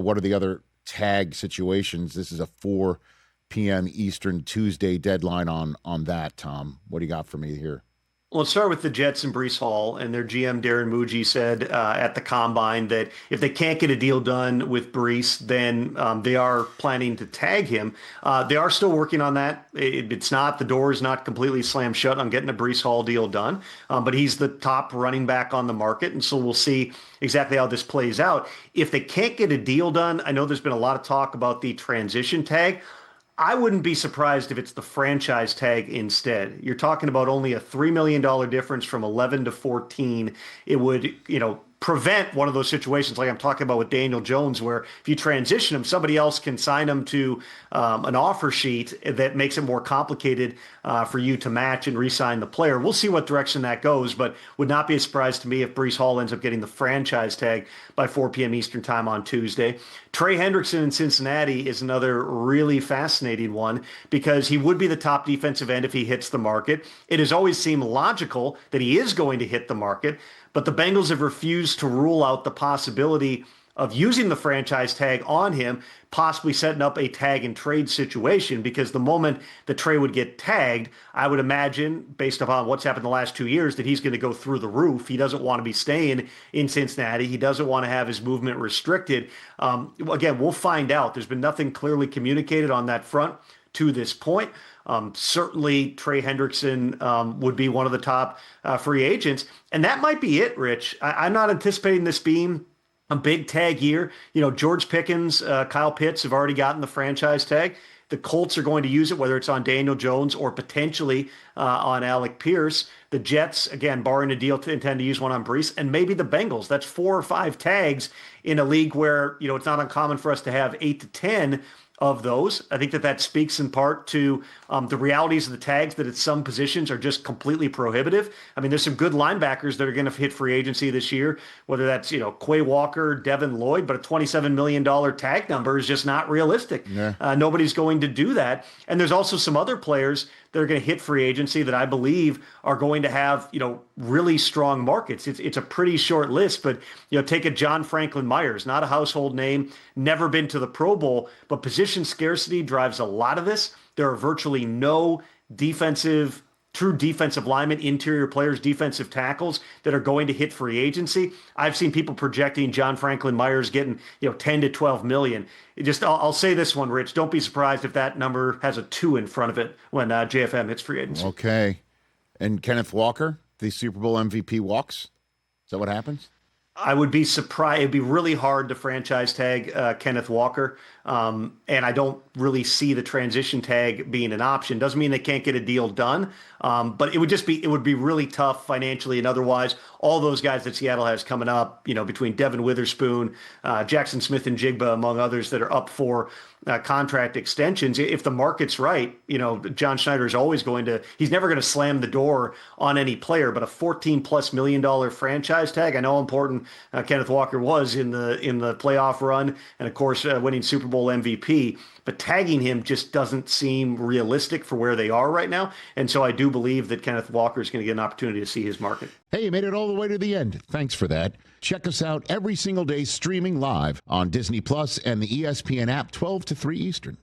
what are the other tag situations? This is a 4 p.m. Eastern Tuesday deadline on that, Tom. What do you got for me here? Well, let's start with the Jets and Breece Hall, and their GM Darren Muji said at the Combine that if they can't get a deal done with Breece, then they are planning to tag him. They are still working on that. The door is not completely slammed shut on getting a Breece Hall deal done, but he's the top running back on the market, and so we'll see exactly how this plays out. If they can't get a deal done, I know there's been a lot of talk about the transition tag. I wouldn't be surprised if it's the franchise tag instead. You're talking about only a $3 million difference from 11 to 14. It would, prevent one of those situations like I'm talking about with Daniel Jones, where if you transition him, somebody else can sign him to an offer sheet that makes it more complicated for you to match and re-sign the player. We'll see what direction that goes, but would not be a surprise to me if Breece Hall ends up getting the franchise tag by 4 p.m. Eastern time on Tuesday. Trey Hendrickson in Cincinnati is another really fascinating one because he would be the top defensive end if he hits the market. It has always seemed logical that he is going to hit the market, but the Bengals have refused to rule out the possibility of using the franchise tag on him, possibly setting up a tag and trade situation, because the moment that Trey would get tagged, I would imagine, based upon what's happened the last 2 years, that he's going to go through the roof. He doesn't want to be staying in Cincinnati. He doesn't want to have his movement restricted. Again, we'll find out. There's been nothing clearly communicated on that front to this point. Certainly, Trey Hendrickson would be one of the top free agents. And that might be it, Rich. I'm not anticipating this being a big tag year. George Pickens, Kyle Pitts have already gotten the franchise tag. The Colts are going to use it, whether it's on Daniel Jones or potentially on Alec Pierce. The Jets, again, barring a deal, to intend to use one on Breece, and maybe the Bengals. That's 4 or 5 tags in a league where, it's not uncommon for us to have 8 to 10 of those. I think that speaks in part to the realities of the tags, that at some positions are just completely prohibitive. I mean, there's some good linebackers that are going to hit free agency this year, whether that's, Quay Walker, Devin Lloyd, but a $27 million tag number is just not realistic. Yeah. Nobody's going to do that. And there's also some other players that are going to hit free agency that I believe are going to have, really strong markets. It's a pretty short list, but, take a John Franklin Myers, not a household name, never been to the Pro Bowl, but position scarcity drives a lot of this. There are virtually no true defensive linemen, interior players, defensive tackles that are going to hit free agency. I've seen people projecting John Franklin Myers getting, 10 to 12 million. I'll say this one, Rich, don't be surprised if that number has a 2 in front of it when JFM hits free agency. Okay. And Kenneth Walker, the Super Bowl MVP walks? Is that what happens? I would be surprised. It'd be really hard to franchise tag Kenneth Walker. And I don't really see the transition tag being an option. Doesn't mean they can't get a deal done. But it would be really tough financially and otherwise. All those guys that Seattle has coming up, between Devin Witherspoon, Jackson Smith and Jigba, among others, that are up for contract extensions. If the market's right, John Schneider is always he's never going to slam the door on any player, but a $14+ million franchise tag. I know how important Kenneth Walker was in the playoff run, and of course winning Super Bowl MVP, but tagging him just doesn't seem realistic for where they are right now. And so I do believe that Kenneth Walker is going to get an opportunity to see his market. Hey, you made it all the way to the end. Thanks for that. Check us out every single day streaming live on Disney Plus and the ESPN app 12 to 3 Eastern.